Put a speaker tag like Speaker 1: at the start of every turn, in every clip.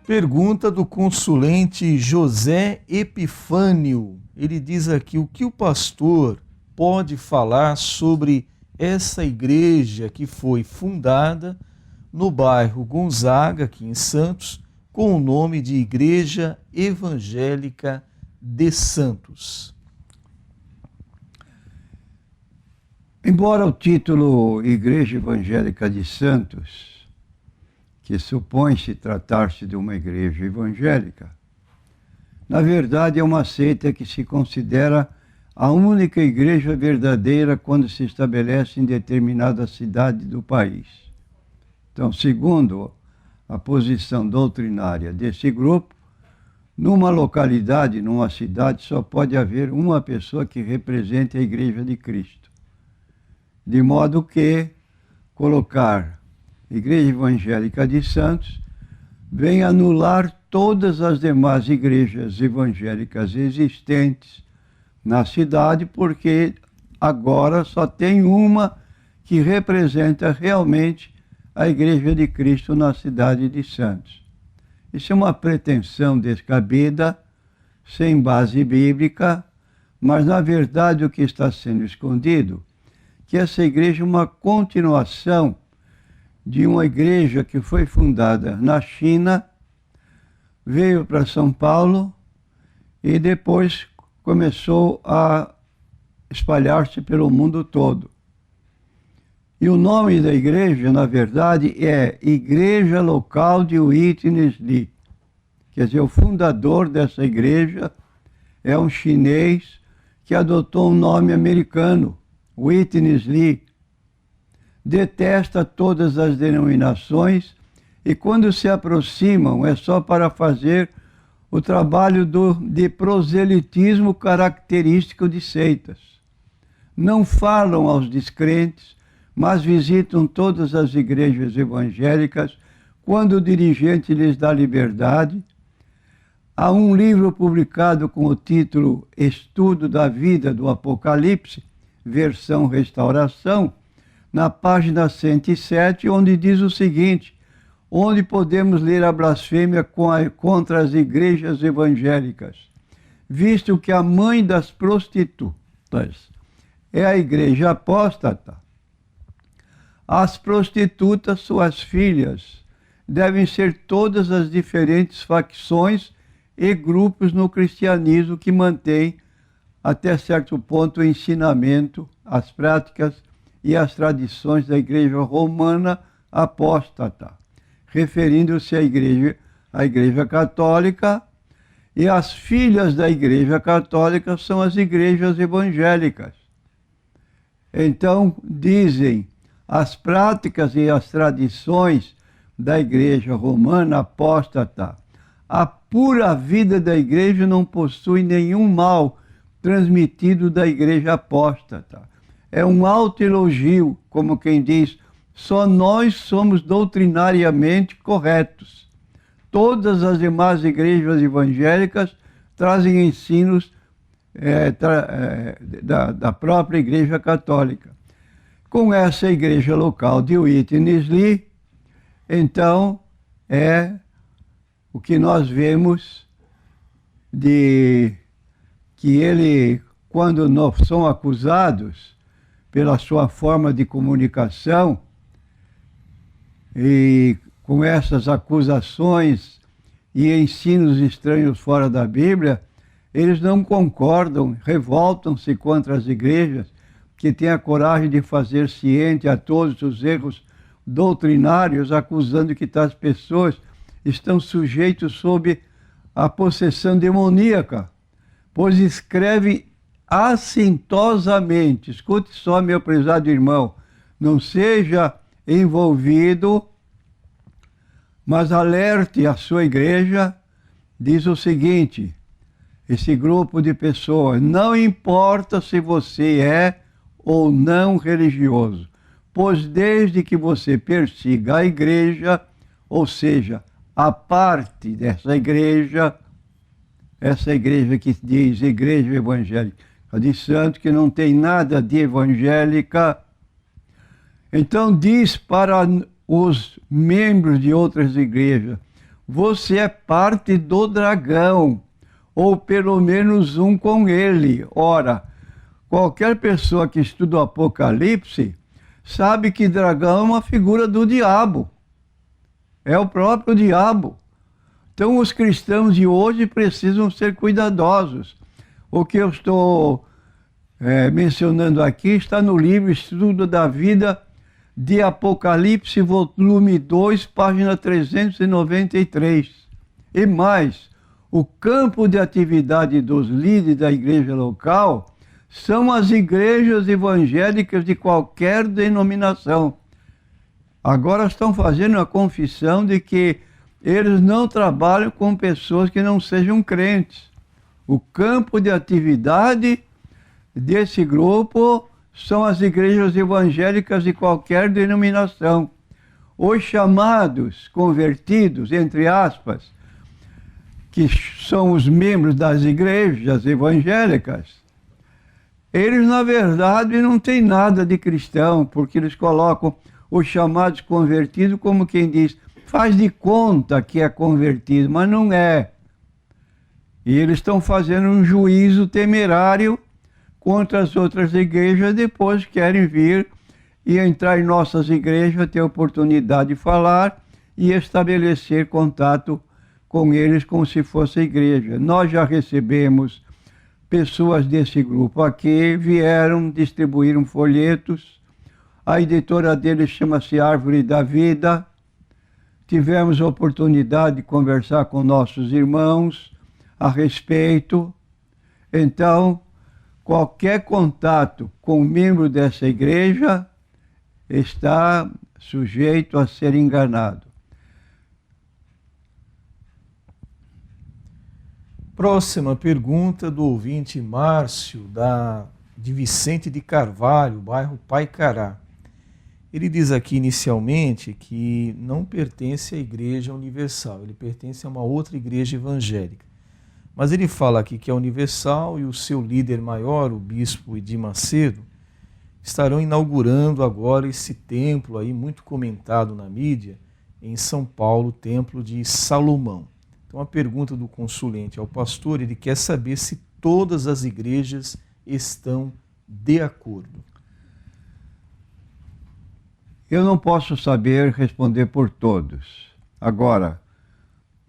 Speaker 1: Pergunta do consulente José Epifânio. Ele diz aqui: o que o pastor pode falar sobre essa igreja que foi fundada no bairro Gonzaga, aqui em Santos, com o nome de Igreja Evangélica de Santos?
Speaker 2: Embora o título Igreja Evangélica de Santos, que supõe-se tratar-se de uma igreja evangélica, na verdade é uma seita que se considera a única igreja verdadeira quando se estabelece em determinada cidade do país. Então, segundo a posição doutrinária desse grupo, numa localidade, numa cidade, só pode haver uma pessoa que represente a Igreja de Cristo. De modo que colocar Igreja Evangélica de Santos vem anular todas as demais igrejas evangélicas existentes na cidade, porque agora só tem uma que representa realmente a Igreja de Cristo na cidade de Santos. Isso é uma pretensão descabida, sem base bíblica, mas na verdade o que está sendo escondido é que essa igreja é uma continuação de uma igreja que foi fundada na China, veio para São Paulo e depois começou a espalhar-se pelo mundo todo. E o nome da igreja, na verdade, é Igreja Local de Witness Lee. Quer dizer, o fundador dessa igreja é um chinês que adotou um nome americano, Witness Lee. Detesta todas as denominações e quando se aproximam é só para fazer o trabalho de proselitismo característico de seitas. Não falam aos descrentes, mas visitam todas as igrejas evangélicas quando o dirigente lhes dá liberdade. Há um livro publicado com o título Estudo da Vida do Apocalipse, versão Restauração, na página 107, onde diz o seguinte: onde podemos ler a blasfêmia contra as igrejas evangélicas, visto que a mãe das prostitutas é a igreja apóstata. As prostitutas, suas filhas, devem ser todas as diferentes facções e grupos no cristianismo que mantêm, até certo ponto, o ensinamento, as práticas e as tradições da igreja romana apóstata, referindo-se à igreja católica, e as filhas da igreja católica são as igrejas evangélicas. Então, dizem, as práticas e as tradições da igreja romana apóstata, a pura vida da igreja não possui nenhum mal transmitido da igreja apóstata. É um autoelogio, como quem diz, só nós somos doutrinariamente corretos. Todas as demais igrejas evangélicas trazem ensinos da própria igreja católica. Com essa igreja local de Witness Lee, então, é o que nós vemos de que ele, quando não são acusados pela sua forma de comunicação, e com essas acusações e ensinos estranhos fora da Bíblia, eles não concordam, revoltam-se contra as igrejas que têm a coragem de fazer ciente a todos os erros doutrinários, acusando que tais pessoas estão sujeitos sob a possessão demoníaca, pois escreve assintosamente, escute só, meu prezado irmão, não seja envolvido, mas alerte a sua igreja, diz o seguinte, esse grupo de pessoas, não importa se você é ou não religioso, pois desde que você persiga a igreja, ou seja, a parte dessa igreja, essa igreja que diz Igreja Evangélica de Santos, que não tem nada de evangélica, então diz para os membros de outras igrejas, você é parte do dragão, ou pelo menos um com ele. Ora, qualquer pessoa que estuda o Apocalipse sabe que dragão é uma figura do diabo. É o próprio diabo. Então os cristãos de hoje precisam ser cuidadosos. O que eu estou mencionando aqui está no livro Estudo da Vida de Apocalipse, volume 2, página 393. E mais, o campo de atividade dos líderes da igreja local são as igrejas evangélicas de qualquer denominação. Agora estão fazendo a confissão de que eles não trabalham com pessoas que não sejam crentes. O campo de atividade desse grupo são as igrejas evangélicas de qualquer denominação. Os chamados convertidos, entre aspas, que são os membros das igrejas evangélicas, eles, na verdade, não têm nada de cristão, porque eles colocam os chamados convertidos como quem diz, faz de conta que é convertido, mas não é. E eles estão fazendo um juízo temerário contra as outras igrejas, depois querem vir e entrar em nossas igrejas, ter oportunidade de falar e estabelecer contato com eles como se fosse igreja. Nós já recebemos pessoas desse grupo aqui, vieram, distribuíram folhetos. A editora deles chama-se Árvore da Vida. Tivemos a oportunidade de conversar com nossos irmãos a respeito. Então, qualquer contato com um membro dessa igreja está sujeito a ser enganado.
Speaker 1: Próxima pergunta do ouvinte Márcio, de Vicente de Carvalho, bairro Paicará. Ele diz aqui inicialmente que não pertence à Igreja Universal, ele pertence a uma outra igreja evangélica. Mas ele fala aqui que é Universal e o seu líder maior, o bispo Edir Macedo, estarão inaugurando agora esse templo aí muito comentado na mídia em São Paulo, o Templo de Salomão. Então a pergunta do consulente ao pastor, ele quer saber se todas as igrejas estão de acordo.
Speaker 2: Eu não posso saber responder por todos. Agora,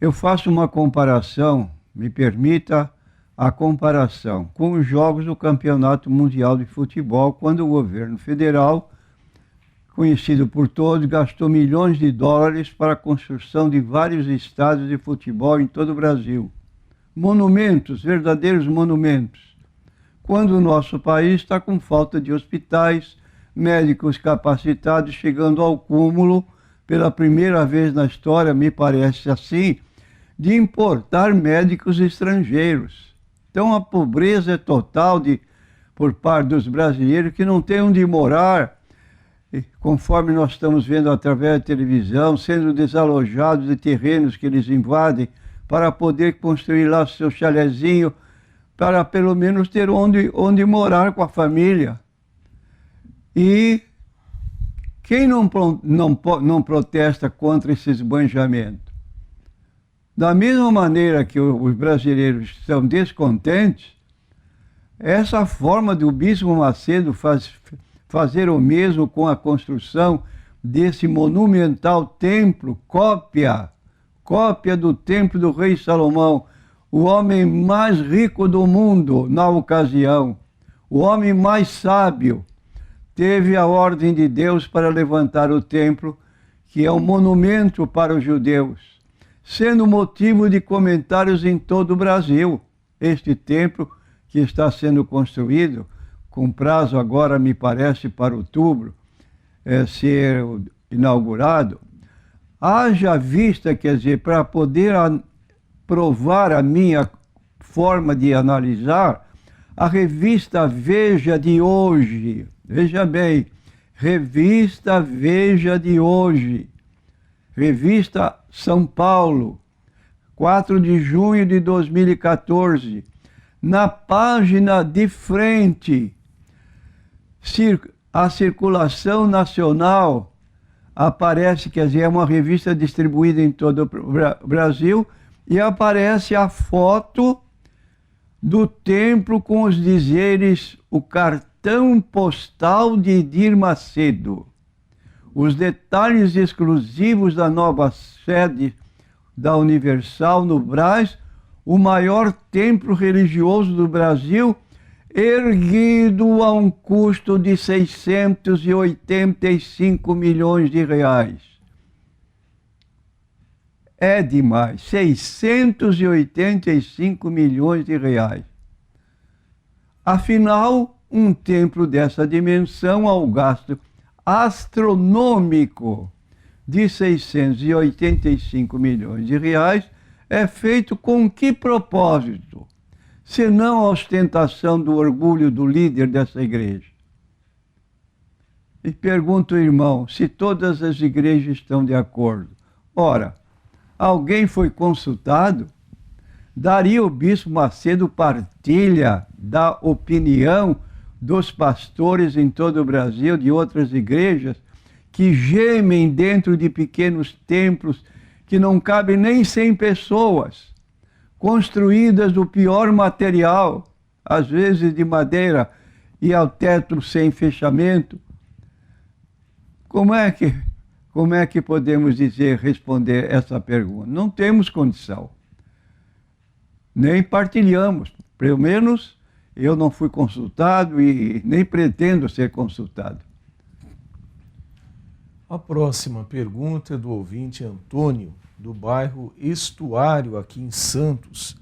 Speaker 2: eu faço uma comparação, me permita a comparação, com os jogos do Campeonato Mundial de Futebol, quando o governo federal, conhecido por todos, gastou milhões de dólares para a construção de vários estádios de futebol em todo o Brasil. Monumentos, verdadeiros monumentos. Quando o nosso país está com falta de hospitais, médicos capacitados, chegando ao cúmulo, pela primeira vez na história, me parece assim, de importar médicos estrangeiros. Então a pobreza é total por parte dos brasileiros que não têm onde morar, conforme nós estamos vendo através da televisão, sendo desalojados de terrenos que eles invadem para poder construir lá seu chalezinho, para pelo menos ter onde morar com a família. E quem não protesta contra esse esbanjamento? Da mesma maneira que os brasileiros estão descontentes, essa forma do Bispo Macedo fazer o mesmo com a construção desse monumental templo, cópia do templo do rei Salomão, o homem mais rico do mundo na ocasião, o homem mais sábio, teve a ordem de Deus para levantar o templo, que é um monumento para os judeus, sendo motivo de comentários em todo o Brasil. Este templo que está sendo construído, com prazo agora, me parece, para outubro, ser inaugurado, haja vista, quer dizer, para poder provar a minha forma de analisar, a revista Veja de hoje, veja bem, revista Veja de hoje, revista São Paulo, 4 de junho de 2014, na página de frente, a circulação nacional, aparece, quer dizer, é uma revista distribuída em todo o Brasil, e aparece a foto do templo com os dizeres, o cartão postal de Edir Macedo. Os detalhes exclusivos da nova sede da Universal no Brás, o maior templo religioso do Brasil, erguido a um custo de 685 milhões de reais. É demais, 685 milhões de reais. Afinal, um templo dessa dimensão, ao gasto astronômico de 685 milhões de reais, é feito com que propósito? Senão a ostentação do orgulho do líder dessa igreja. E pergunto, irmão, se todas as igrejas estão de acordo. Ora, alguém foi consultado? Daria o bispo Macedo partilha da opinião dos pastores em todo o Brasil, de outras igrejas, que gemem dentro de pequenos templos que não cabem nem 100 pessoas, construídas do pior material, às vezes de madeira e ao teto sem fechamento. Como é que podemos responder essa pergunta? Não temos condição. Nem partilhamos. Pelo menos eu não fui consultado e nem pretendo ser consultado.
Speaker 1: A próxima pergunta é do ouvinte Antônio, do bairro Estuário, aqui em Santos.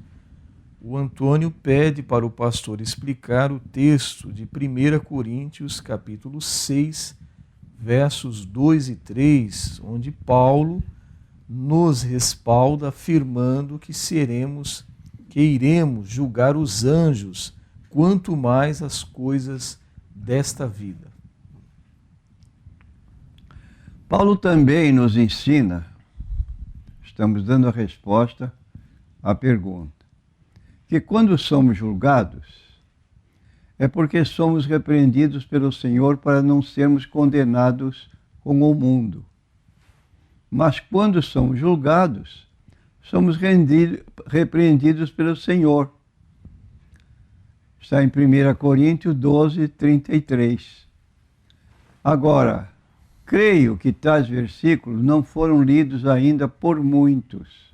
Speaker 1: O Antônio pede para o pastor explicar o texto de 1 Coríntios, capítulo 6, versos 2 e 3, onde Paulo nos respalda afirmando que iremos julgar os anjos, quanto mais as coisas desta vida.
Speaker 2: Paulo também nos ensina, estamos dando a resposta à pergunta, que quando somos julgados, é porque somos repreendidos pelo Senhor para não sermos condenados com o mundo. Mas quando somos julgados, somos repreendidos pelo Senhor. Está em 1 Coríntios 12, 33. Agora, creio que tais versículos não foram lidos ainda por muitos.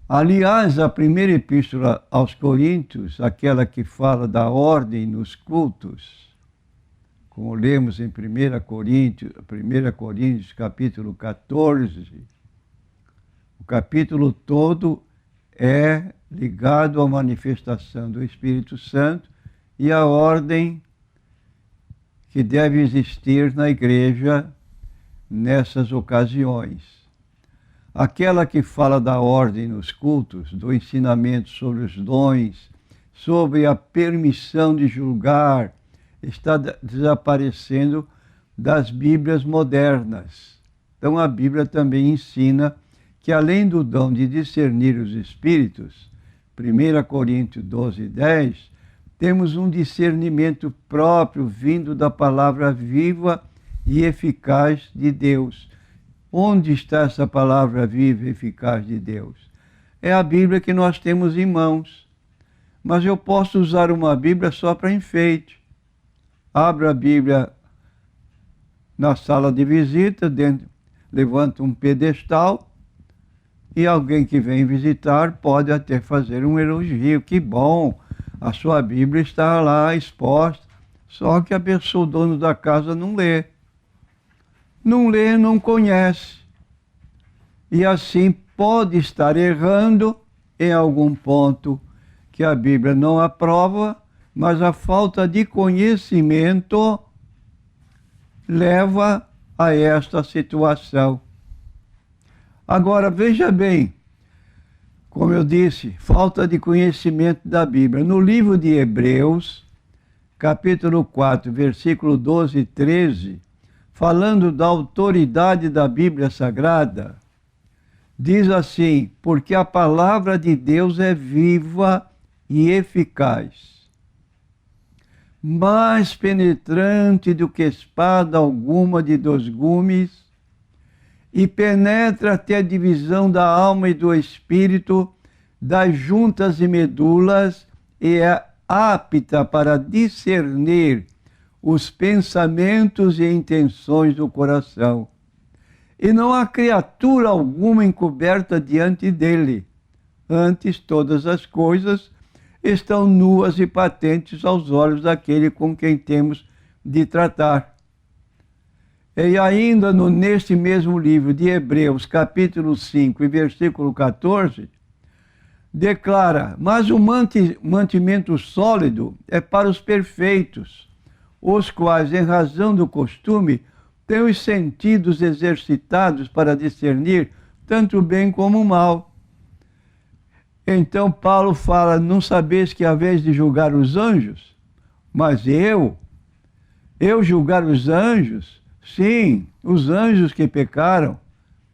Speaker 2: Aliás, a primeira epístola aos Coríntios, aquela que fala da ordem nos cultos, como lemos em 1 Coríntios capítulo 14, o capítulo todo é ligado à manifestação do Espírito Santo e à ordem que deve existir na igreja nessas ocasiões. Aquela que fala da ordem nos cultos, do ensinamento sobre os dons, sobre a permissão de julgar, está desaparecendo das Bíblias modernas. Então a Bíblia também ensina que além do dom de discernir os espíritos, 1 Coríntios 12, 10, temos um discernimento próprio vindo da palavra viva e eficaz de Deus. Onde está essa palavra viva e eficaz de Deus? É a Bíblia que nós temos em mãos. Mas eu posso usar uma Bíblia só para enfeite. Abro a Bíblia na sala de visita, levanto um pedestal, e alguém que vem visitar pode até fazer um elogio. Que bom! A sua Bíblia está lá exposta, só que a pessoa, o dono da casa, não lê. Não lê, não conhece. E assim pode estar errando em algum ponto que a Bíblia não aprova, mas a falta de conhecimento leva a esta situação. Agora, veja bem, como eu disse, falta de conhecimento da Bíblia. No livro de Hebreus, capítulo 4, versículo 12 e 13, falando da autoridade da Bíblia Sagrada, diz assim: porque a palavra de Deus é viva e eficaz, mais penetrante do que espada alguma de 2 gumes, e penetra até a divisão da alma e do espírito, das juntas e medulas, e é apta para discernir os pensamentos e intenções do coração. E não há criatura alguma encoberta diante dele. Antes, todas as coisas estão nuas e patentes aos olhos daquele com quem temos de tratar. E ainda neste mesmo livro de Hebreus, capítulo 5 e versículo 14, declara: mas o mantimento sólido é para os perfeitos, os quais, em razão do costume, têm os sentidos exercitados para discernir tanto o bem como o mal. Então Paulo fala: não sabeis que haveis de julgar os anjos? Mas eu julgar os anjos? Sim, os anjos que pecaram,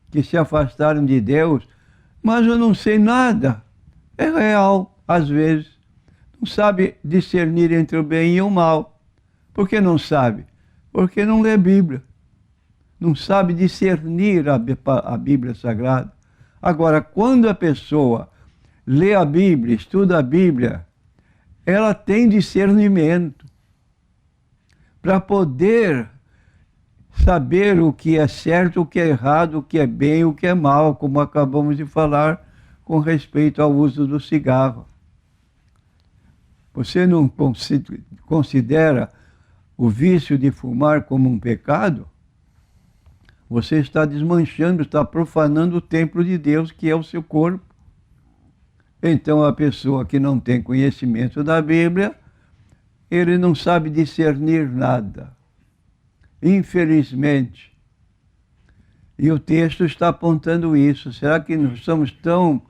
Speaker 2: que se afastaram de Deus, mas eu não sei nada. É real, às vezes. Não sabe discernir entre o bem e o mal. Por que não sabe? Porque não lê a Bíblia. Não sabe discernir a Bíblia Sagrada. Agora, quando a pessoa lê a Bíblia, estuda a Bíblia, ela tem discernimento para poder saber o que é certo, o que é errado, o que é bem, o que é mal, como acabamos de falar com respeito ao uso do cigarro. Você não considera o vício de fumar como um pecado? Você está desmanchando, está profanando o templo de Deus, que é o seu corpo. Então, a pessoa que não tem conhecimento da Bíblia, ele não sabe discernir nada. Infelizmente. E o texto está apontando isso. Será que nós somos tão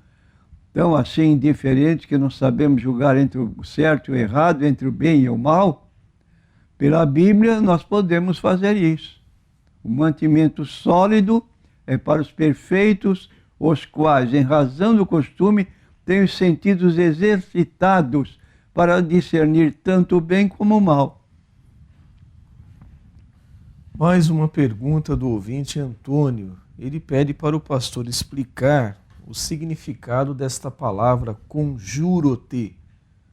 Speaker 2: assim indiferentes que não sabemos julgar entre o certo e o errado, entre o bem e o mal? Pela Bíblia nós podemos fazer isso. O mantimento sólido é para os perfeitos, os quais, em razão do costume, têm os sentidos exercitados para discernir tanto o bem como o mal.
Speaker 1: Mais uma pergunta do ouvinte Antônio. Ele pede para o pastor explicar o significado desta palavra conjuro-te,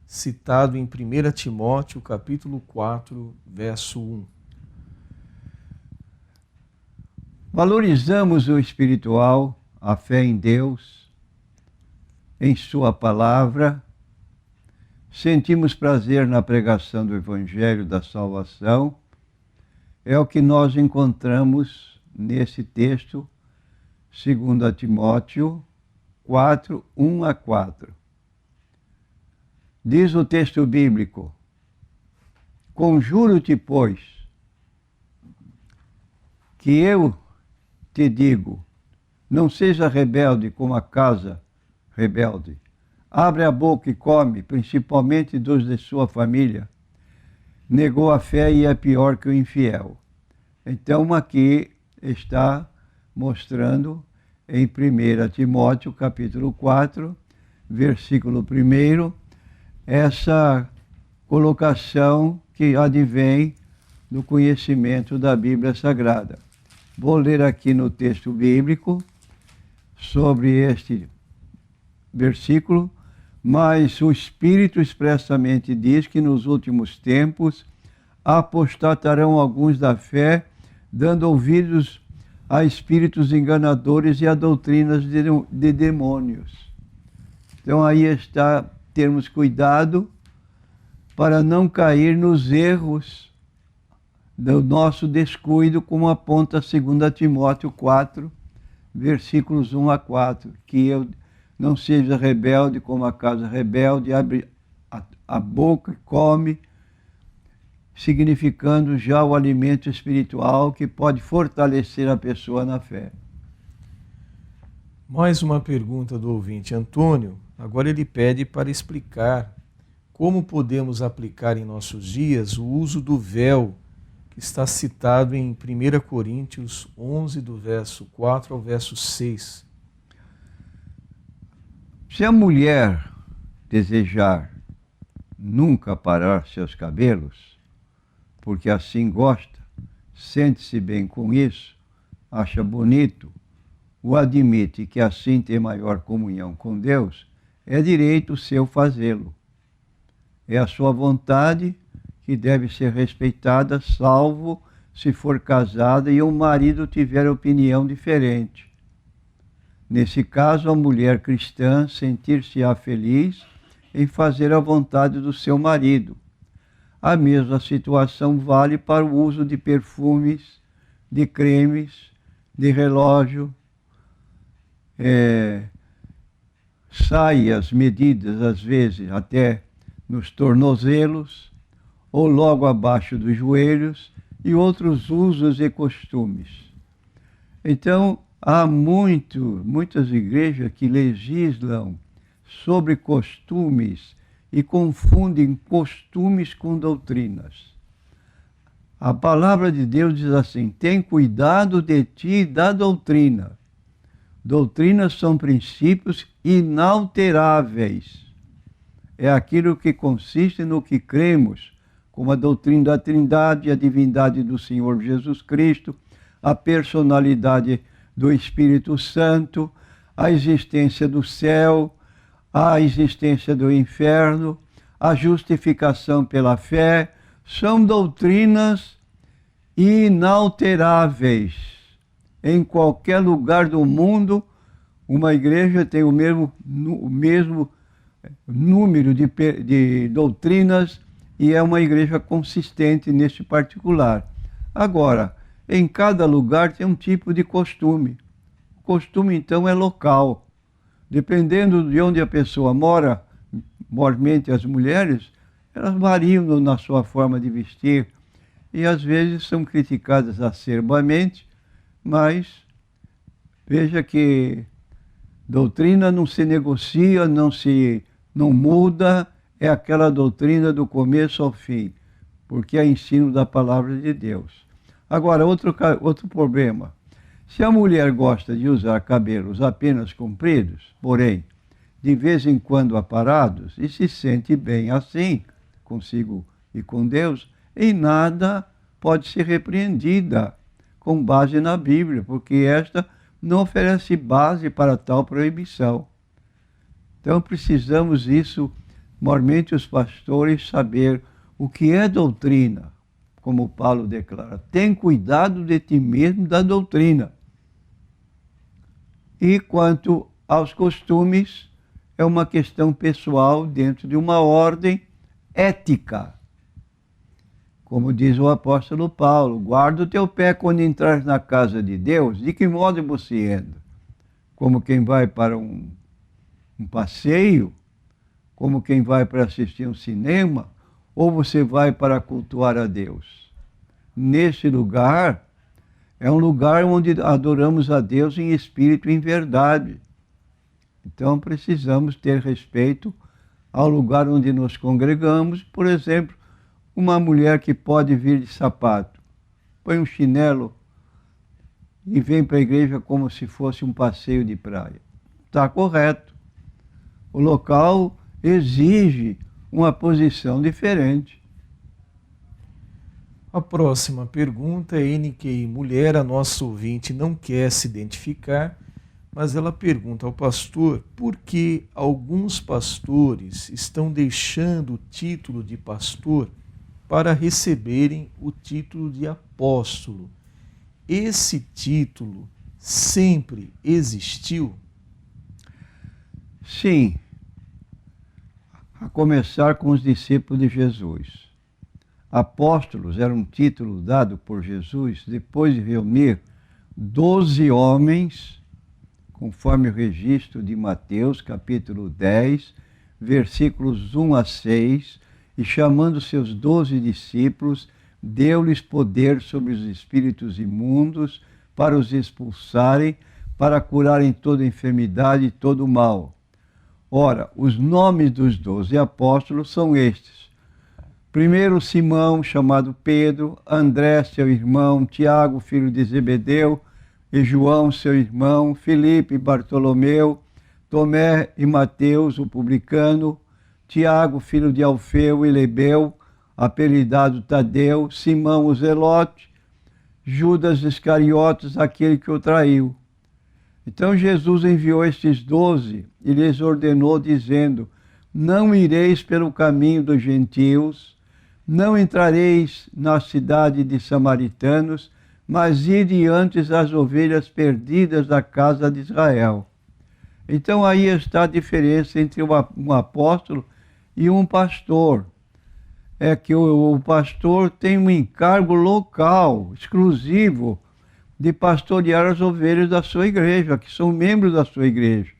Speaker 1: citado em 1 Timóteo, capítulo 4, verso 1.
Speaker 2: Valorizamos o espiritual, a fé em Deus, em sua palavra. Sentimos prazer na pregação do Evangelho da salvação. É o que nós encontramos nesse texto, 2 Timóteo 4, 1 a 4. Diz o texto bíblico: conjuro-te, pois, que eu te digo, não seja rebelde como a casa rebelde. Abre a boca e come, principalmente dos de sua família. Negou a fé e é pior que o infiel. Então aqui está mostrando em 1 Timóteo capítulo 4, versículo 1, essa colocação que advém do conhecimento da Bíblia Sagrada. Vou ler aqui no texto bíblico sobre este versículo: mas o Espírito expressamente diz que nos últimos tempos apostatarão alguns da fé, dando ouvidos a espíritos enganadores e a doutrinas de demônios. Então aí está, termos cuidado para não cair nos erros do nosso descuido, como aponta 2 Timóteo 4, versículos 1 a 4, que eu não seja rebelde como a casa rebelde, abre a boca e come, significando já o alimento espiritual que pode fortalecer a pessoa na fé.
Speaker 1: Mais uma pergunta do ouvinte Antônio. Agora ele pede para explicar como podemos aplicar em nossos dias o uso do véu, que está citado em 1 Coríntios 11, do verso 4 ao verso 6.
Speaker 2: Se a mulher desejar nunca parar seus cabelos, porque assim gosta, sente-se bem com isso, acha bonito, o admite que assim tem maior comunhão com Deus, é direito seu fazê-lo. É a sua vontade que deve ser respeitada, salvo se for casada e o marido tiver opinião diferente. Nesse caso, a mulher cristã sentir-se-á feliz em fazer a vontade do seu marido. A mesma situação vale para o uso de perfumes, de cremes, de relógio, saias medidas, às vezes, até nos tornozelos, ou logo abaixo dos joelhos, e outros usos e costumes. Então, há muitas igrejas que legislam sobre costumes e confundem costumes com doutrinas. A palavra de Deus diz assim: tem cuidado de ti e da doutrina. Doutrinas são princípios inalteráveis. É aquilo que consiste no que cremos, como a doutrina da Trindade, a divindade do Senhor Jesus Cristo, a personalidade do Espírito Santo, a existência do céu, a existência do inferno, a justificação pela fé, são doutrinas inalteráveis. Em qualquer lugar do mundo, uma igreja tem o mesmo número de doutrinas e é uma igreja consistente neste particular. Agora, em cada lugar tem um tipo de costume. O costume, então, é local. Dependendo de onde a pessoa mora, mormente as mulheres, elas variam na sua forma de vestir e às vezes são criticadas acerbamente, mas veja que doutrina não se negocia, não muda, é aquela doutrina do começo ao fim, porque é ensino da palavra de Deus. Agora, outro problema. Se a mulher gosta de usar cabelos apenas compridos, porém, de vez em quando aparados, e se sente bem assim, consigo e com Deus, em nada pode ser repreendida com base na Bíblia, porque esta não oferece base para tal proibição. Então precisamos isso, mormente os pastores, saber o que é doutrina, como Paulo declara. Tem cuidado de ti mesmo da doutrina. E quanto aos costumes, é uma questão pessoal dentro de uma ordem ética. Como diz o apóstolo Paulo, guarda o teu pé quando entrares na casa de Deus. De que modo você anda? Como quem vai para um passeio? Como quem vai para assistir um cinema? Ou você vai para cultuar a Deus? Nesse lugar, é um lugar onde adoramos a Deus em espírito e em verdade. Então precisamos ter respeito ao lugar onde nos congregamos. Por exemplo, uma mulher que pode vir de sapato, põe um chinelo e vem para a igreja como se fosse um passeio de praia. Está correto. O local exige uma posição diferente.
Speaker 1: A próxima pergunta é NK Mulher, a nossa ouvinte não quer se identificar, mas ela pergunta ao pastor por que alguns pastores estão deixando o título de pastor para receberem o título de apóstolo. Esse título sempre existiu?
Speaker 2: Sim, a começar com os discípulos de Jesus. Apóstolos era um título dado por Jesus depois de reunir 12 homens, conforme o registro de Mateus, capítulo 10, versículos 1 a 6, e chamando seus 12 discípulos, deu-lhes poder sobre os espíritos imundos para os expulsarem, para curarem toda enfermidade e todo mal. Ora, os nomes dos 12 apóstolos são estes. Primeiro, Simão, chamado Pedro, André, seu irmão, Tiago, filho de Zebedeu, e João, seu irmão, Filipe, Bartolomeu, Tomé e Mateus, o publicano, Tiago, filho de Alfeu e Lebeu, apelidado Tadeu, Simão o Zelote, Judas Iscariotes, aquele que o traiu. Então Jesus enviou estes 12 e lhes ordenou, dizendo: não ireis pelo caminho dos gentios, não entrareis na cidade de samaritanos, mas ide antes às ovelhas perdidas da casa de Israel. Então aí está a diferença entre um apóstolo e um pastor. É que o pastor tem um encargo local, exclusivo, de pastorear as ovelhas da sua igreja, que são membros da sua igreja.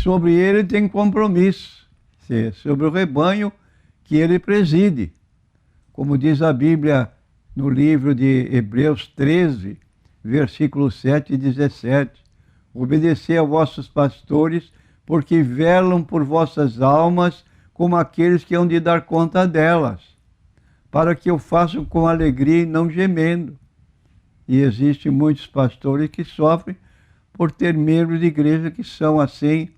Speaker 2: Sobre ele tem compromisso, sobre o rebanho que ele preside. Como diz a Bíblia no livro de Hebreus 13, versículos 7 e 17. Obedecei a vossos pastores, porque velam por vossas almas como aqueles que hão de dar conta delas, para que eu faça com alegria e não gemendo. E existem muitos pastores que sofrem por ter membros de igreja que são assim,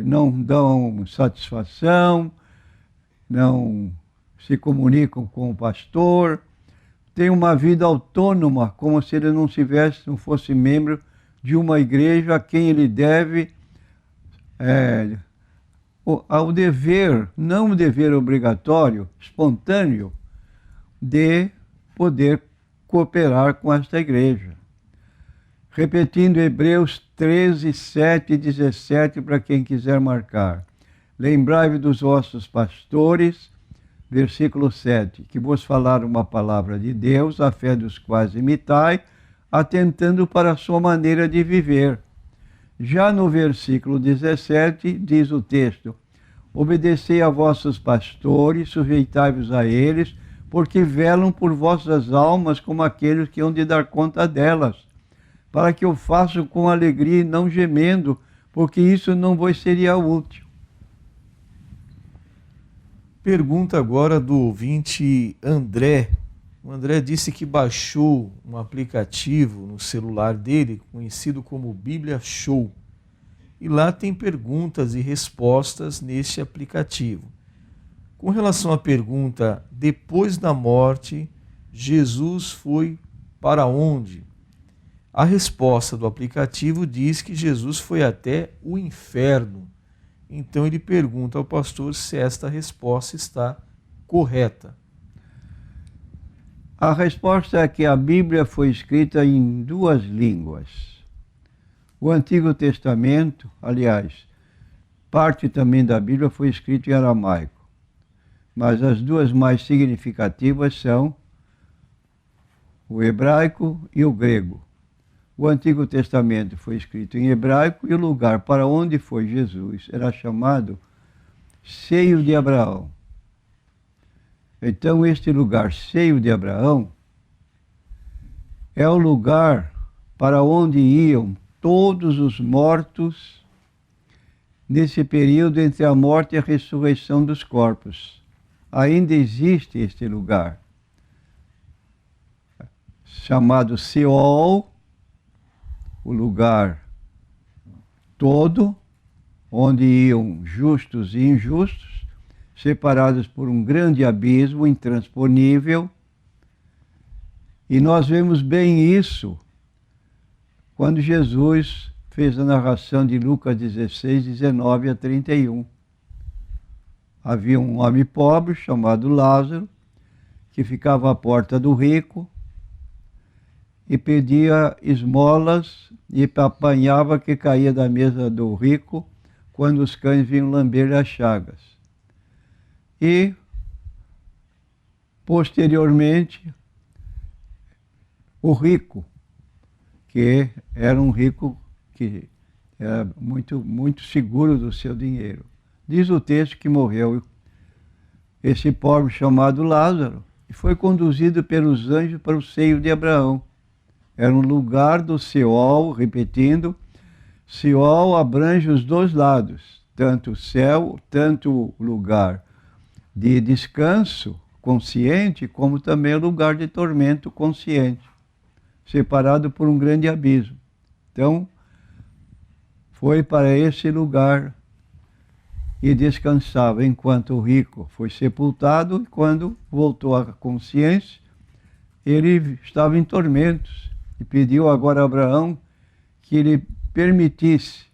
Speaker 2: não dão satisfação, não se comunicam com o pastor, tem uma vida autônoma, como se ele não fosse membro de uma igreja a quem ele deve ao dever, não o dever obrigatório, espontâneo, de poder cooperar com esta igreja. Repetindo Hebreus 13, 7 e 17, para quem quiser marcar. Lembrai-vos dos vossos pastores, versículo 7, que vos falaram uma palavra de Deus, a fé dos quais imitai, atentando para a sua maneira de viver. Já no versículo 17, diz o texto: obedecei a vossos pastores, sujeitai-vos a eles, porque velam por vossas almas como aqueles que hão de dar conta delas, para que eu faça com alegria e não gemendo, porque isso não vos seria útil.
Speaker 1: Pergunta agora do ouvinte André. O André disse que baixou um aplicativo no celular dele, conhecido como Bíblia Show. E lá tem perguntas e respostas neste aplicativo. Com relação à pergunta, depois da morte, Jesus foi para onde? A resposta do aplicativo diz que Jesus foi até o inferno. Então ele pergunta ao pastor se esta resposta está correta.
Speaker 2: A resposta é que a Bíblia foi escrita em 2 línguas. O Antigo Testamento, aliás, parte também da Bíblia foi escrita em aramaico. Mas as 2 mais significativas são o hebraico e o grego. O Antigo Testamento foi escrito em hebraico e o lugar para onde foi Jesus era chamado Seio de Abraão. Então, este lugar, Seio de Abraão, é o lugar para onde iam todos os mortos nesse período entre a morte e a ressurreição dos corpos. Ainda existe este lugar, chamado Seol, o lugar todo, onde iam justos e injustos, separados por um grande abismo intransponível. E nós vemos bem isso quando Jesus fez a narração de Lucas 16, 19 a 31. Havia um homem pobre chamado Lázaro, que ficava à porta do rico, e pedia esmolas e apanhava que caía da mesa do rico quando os cães vinham lamber as chagas. E, posteriormente, o rico, que era um rico que era muito seguro do seu dinheiro. Diz o texto que morreu esse pobre chamado Lázaro e foi conduzido pelos anjos para o seio de Abraão. Era um lugar do Seol, repetindo, Seol abrange os 2 lados, tanto o céu, tanto o lugar de descanso consciente, como também o lugar de tormento consciente, separado por um grande abismo. Então, foi para esse lugar e descansava, enquanto o rico foi sepultado, e quando voltou à consciência, ele estava em tormentos e pediu agora a Abraão que ele permitisse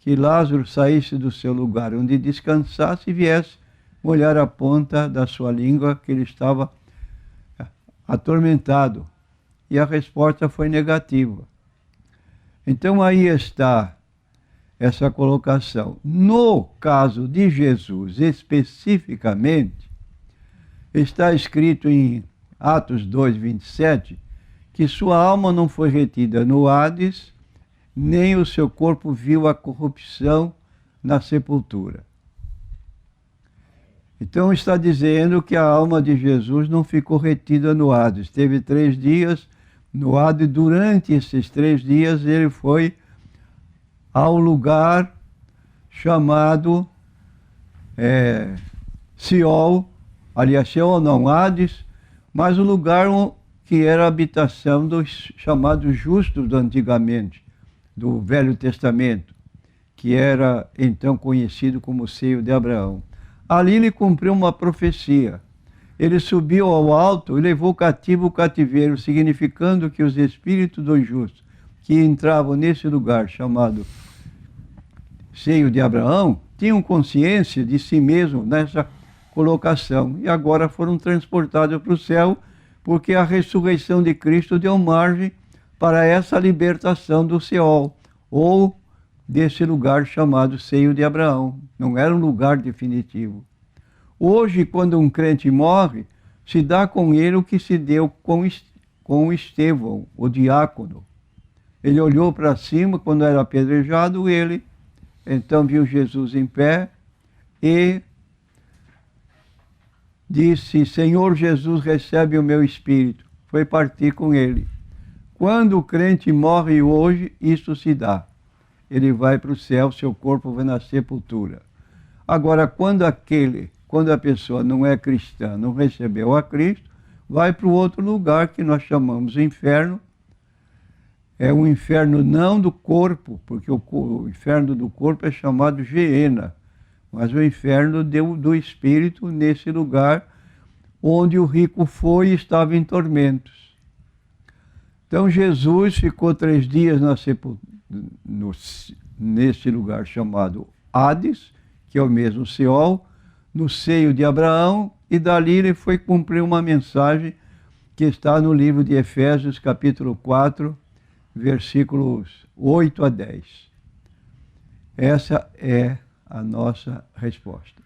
Speaker 2: que Lázaro saísse do seu lugar onde descansasse e viesse molhar a ponta da sua língua, que ele estava atormentado. E a resposta foi negativa. Então aí está essa colocação. No caso de Jesus, especificamente, está escrito em Atos 2:27, que sua alma não foi retida no Hades, nem o seu corpo viu a corrupção na sepultura. Então está dizendo que a alma de Jesus não ficou retida no Hades. Teve 3 dias no Hades. Durante esses 3 dias ele foi ao lugar chamado Seol, aliás, Seol não, Hades, mas o lugar que era a habitação dos chamados justos antigamente, do Velho Testamento, que era então conhecido como seio de Abraão. Ali ele cumpriu uma profecia. Ele subiu ao alto e levou cativo o cativeiro, significando que os espíritos dos justos que entravam nesse lugar chamado seio de Abraão tinham consciência de si mesmo nessa colocação e agora foram transportados para o céu, porque a ressurreição de Cristo deu margem para essa libertação do Seol, ou desse lugar chamado seio de Abraão. Não era um lugar definitivo. Hoje, quando um crente morre, se dá com ele o que se deu com Estevão, o diácono. Ele olhou para cima quando era apedrejado, ele então viu Jesus em pé e disse: Senhor Jesus, recebe o meu espírito. Foi partir com ele. Quando o crente morre hoje, isso se dá. Ele vai para o céu, seu corpo vai na sepultura. Agora, quando a pessoa não é cristã, não recebeu a Cristo, vai para o outro lugar que nós chamamos de inferno. É um inferno não do corpo, porque o inferno do corpo é chamado Geena, mas o inferno do espírito, nesse lugar onde o rico foi e estava em tormentos. Então Jesus ficou 3 dias nesse lugar chamado Hades, que é o mesmo Seol, no seio de Abraão, e dali ele foi cumprir uma mensagem que está no livro de Efésios, capítulo 4, versículos 8 a 10. Essa é a nossa resposta.